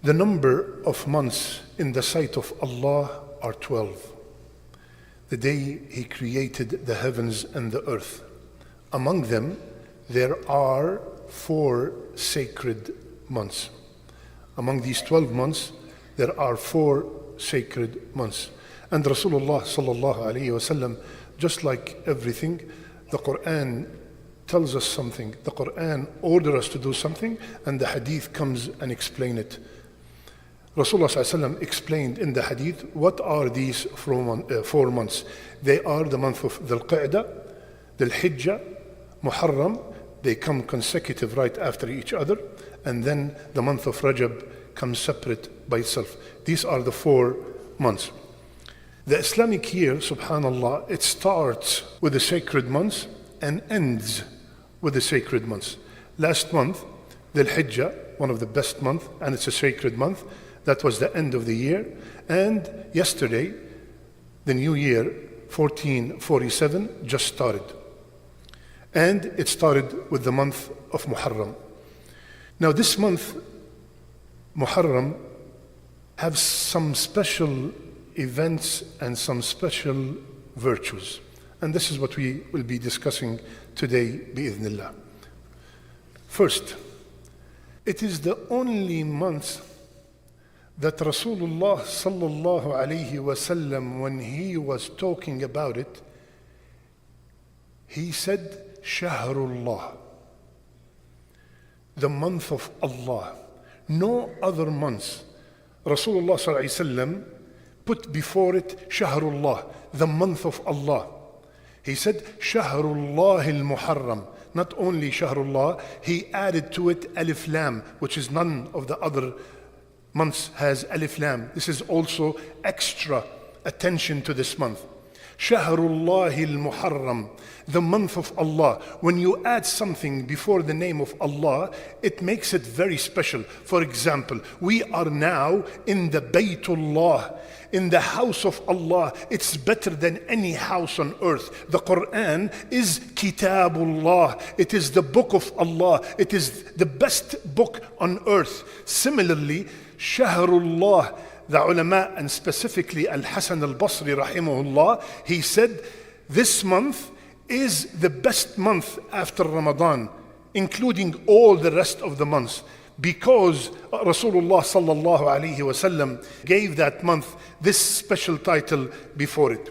The number of months in the sight of Allah are 12. The day He created the heavens and the earth. Among them, there are 4 sacred months. Among these 12 months, there are 4 sacred months. And Rasulullah sallallahu alayhi wasallam, just like everything, the Quran tells us something. The Quran orders us to do something, and the hadith comes and explains it. Rasulullah sallallahu alayhi wasallam explained in the hadith, what are these 4 months? They are the month of Dhul Qa'dah, Dhul Hijjah, Muharram. They come consecutive right after each other. And then the month of Rajab comes separate by itself. These are the 4 months. The Islamic year, subhanallah, it starts with the sacred months and ends with the sacred months. Last month, Dhul Hijjah, one of the best months, and it's a sacred month. That was the end of the year. And yesterday, the new year, 1447, just started. And it started with the month of Muharram. Now this month, Muharram, have some special events and some special virtues. And this is what we will be discussing today, bi'idhnillah. First, it is the only month that Rasulullah sallallahu alayhi wasallam, when he was talking about it, he said, Shahrullah, the month of Allah. No other month Rasulullah sallallahu alayhi wasallam put before it Shahrullah, the month of Allah. He said Shahrullah al-Muharram. Not only Shahrullah, he added to it Alif Lam, which is none of the other months has Alif Lam. This is also extra attention to this month. Shahrullah al-Muharram, the month of Allah. When you add something before the name of Allah, it makes it very special. For example, we are now in the Baytullah, in the house of Allah. It's better than any house on earth. The Quran is Kitabullah. It is the book of Allah. It is the best book on earth. Similarly, Shahrullah, the ulama, and specifically Al-Hasan al-Basri rahimahullah, he said this month is the best month after Ramadan, including all the rest of the months, because Rasulullah sallallahu alayhi wasallam gave that month this special title before it.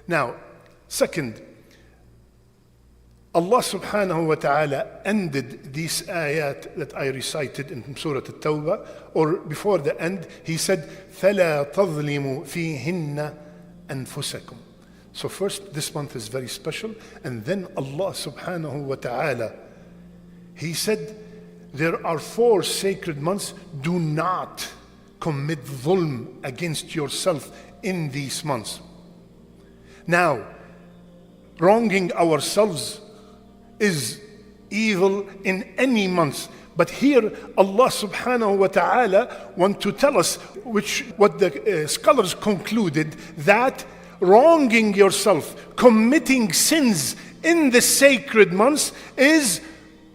Now, second, Allah subhanahu wa ta'ala ended these ayat that I recited in Surah At-Tawbah, or before the end, He said, فَلَا تَظْلِمُوا فِيهِنَّ أَنفُسَكُمْ. So first, this month is very special, and then Allah subhanahu wa ta'ala, He said, there are 4 sacred months. Do not commit dhulm against yourself in these months. Now, wronging ourselves is evil in any month. But here Allah subhanahu wa ta'ala want to tell us what the scholars concluded, that wronging yourself, committing sins in the sacred months is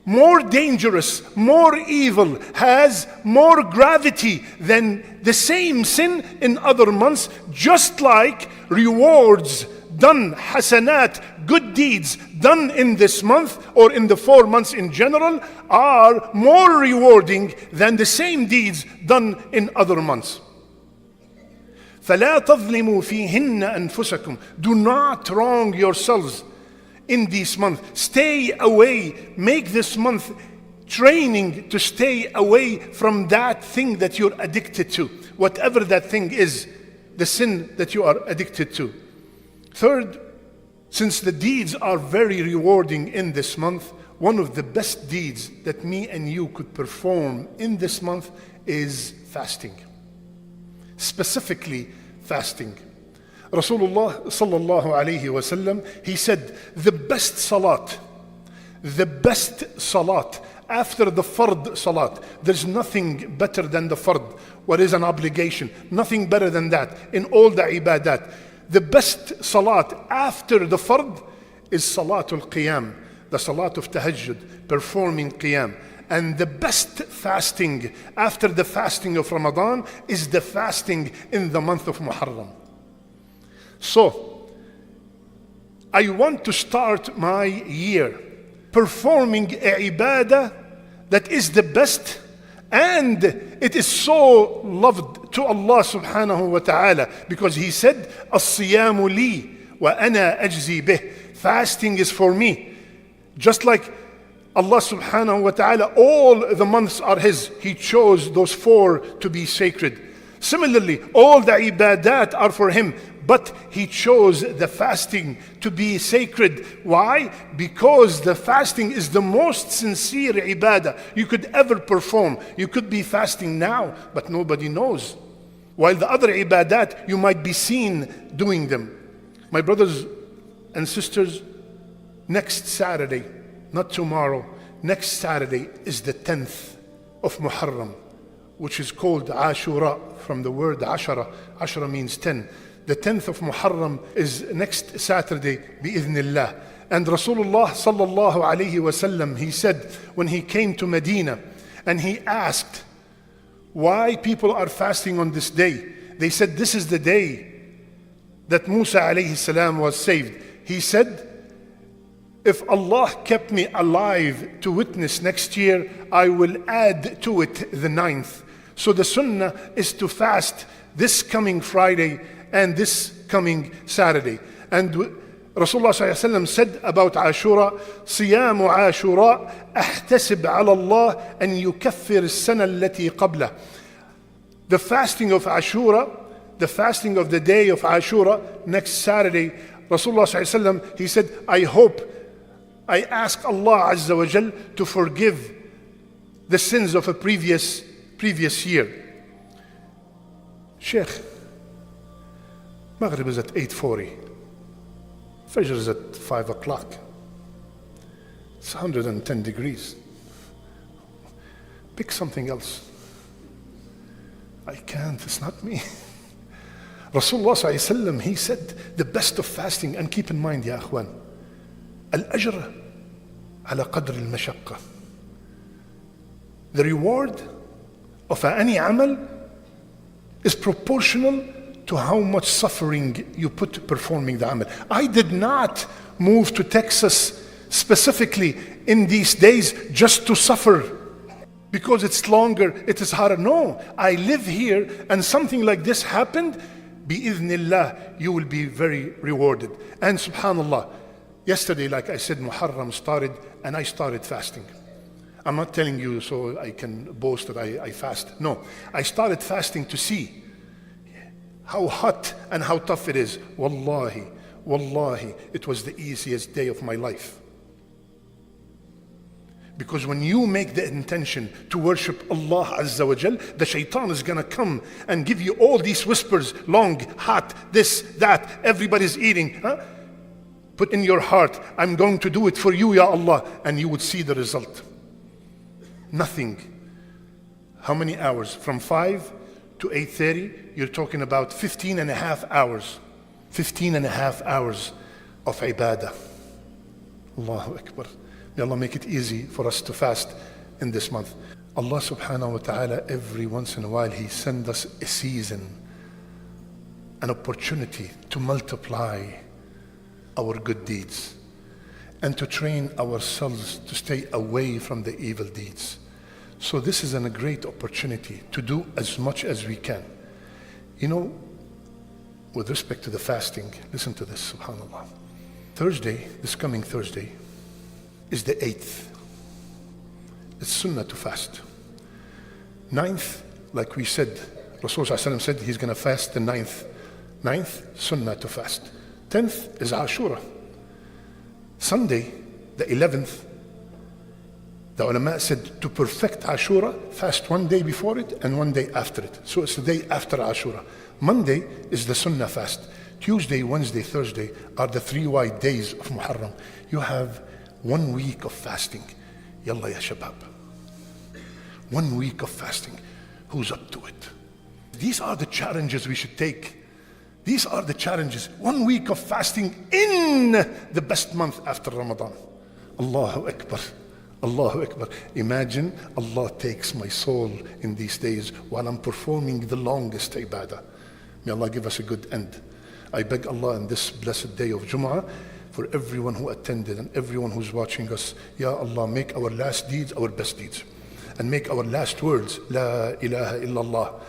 more dangerous, more evil, has more gravity than the same sin in other months, just like rewards done, hasanat, good deeds done in this month or in the 4 months in general are more rewarding than the same deeds done in other months. فَلَا تَظْلِمُوا فِيهِنَّ أَنفُسَكُمْ. Do not wrong yourselves in this month. Stay away. Make this month training to stay away from that thing that you're addicted to, whatever that thing is, the sin that you are addicted to. Third, since the deeds are very rewarding in this month, one of the best deeds that me and you could perform in this month is fasting. Specifically, fasting. Rasulullah sallallahu alayhi wasallam, he said, the best salat after the fard salat, there's nothing better than the fard, what is an obligation, nothing better than that in all the ibadat. The best salat after the fard is salatul qiyam, the salat of tahajjud, performing qiyam. And the best fasting after the fasting of Ramadan is the fasting in the month of Muharram. So, I want to start my year performing a ibadah that is the best, and it is so loved to Allah subhanahu wa ta'ala, because He said, "As-siyamu li wa ana ajzi bih." Fasting is for me. Just like Allah subhanahu wa ta'ala, all the months are His. He chose those 4 to be sacred. Similarly, all the ibadat are for Him, but He chose the fasting to be sacred. Why? Because the fasting is the most sincere ibadah you could ever perform. You could be fasting now, but nobody knows. While the other ibadat, you might be seen doing them. My brothers and sisters, next Saturday, not tomorrow, next Saturday is the 10th of Muharram, which is called Ashura, from the word Ashara. Ashara means 10. The 10th of Muharram is next Saturday, bi'idhnillah. And Rasulullah sallallahu alayhi wasallam, he said when he came to Medina and he asked why people are fasting on this day, they said this is the day that Musa alayhi salam was saved. He said, if Allah kept me alive to witness next year, I will add to it the 9th. So the sunnah is to fast this coming Friday and this coming Saturday. And Rasulullah ﷺ said about Ashura, صيام عاشوراء أحتسب على الله أن يكفر السنة التي قبله. The fasting of Ashura, the fasting of the day of Ashura, next Saturday, Rasulullah ﷺ, he said, I ask Allah Azza wa Jal to forgive the sins of a previous year. Sheikh, Maghrib is at 8:40. Fajr is at 5 o'clock. It's 110 degrees. Pick something else. I can't, it's not me. Rasulullah ﷺ, he said the best of fasting, and keep in mind, ya akhwan, al-ajr ala qadr al-mashaqqa. The reward of any amal is proportional to how much suffering you put to performing the amal. I did not move to Texas specifically in these days just to suffer because it's longer, it is harder. No, I live here and something like this happened, bi'idhnillah, you will be very rewarded. And subhanallah, yesterday, like I said, Muharram started and I started fasting. I'm not telling you so I can boast that I fast. No, I started fasting to see how hot and how tough it is. Wallahi, it was the easiest day of my life. Because when you make the intention to worship Allah Azza wa Jal, the shaitan is gonna come and give you all these whispers, long, hot, this, that, everybody's eating. Huh? Put in your heart, I'm going to do it for you, Ya Allah, and you would see the result. Nothing. How many hours? From 5 to 8:30, you're talking about 15 and a half hours. 15 and a half hours of ibadah. Allahu Akbar. May Allah make it easy for us to fast in this month. Allah subhanahu wa ta'ala, every once in a while, He sends us a season, an opportunity to multiply our good deeds and to train ourselves to stay away from the evil deeds. So this is a great opportunity to do as much as we can. You know, with respect to the fasting, listen to this, subhanAllah. Thursday, this coming Thursday, is the 8th. It's sunnah to fast. 9th, like we said, Rasulullah said he's going to fast the 9th. 9th, sunnah to fast. 10th is Ashura. Sunday, the 11th, the ulama said to perfect Ashura, fast one day before it and one day after it. So it's the day after Ashura. Monday is the sunnah fast. Tuesday, Wednesday, Thursday are the 3 white days of Muharram. You have 1 week of fasting. Yalla ya shabab. 1 week of fasting. Who's up to it? These are the challenges we should take. These are the challenges. 1 week of fasting in the best month after Ramadan. Allahu Akbar. Allahu Akbar. Imagine Allah takes my soul in these days while I'm performing the longest ibadah. May Allah give us a good end. I beg Allah in this blessed day of Jum'ah for everyone who attended and everyone who's watching us, Ya Allah, make our last deeds our best deeds. And make our last words, La ilaha illallah.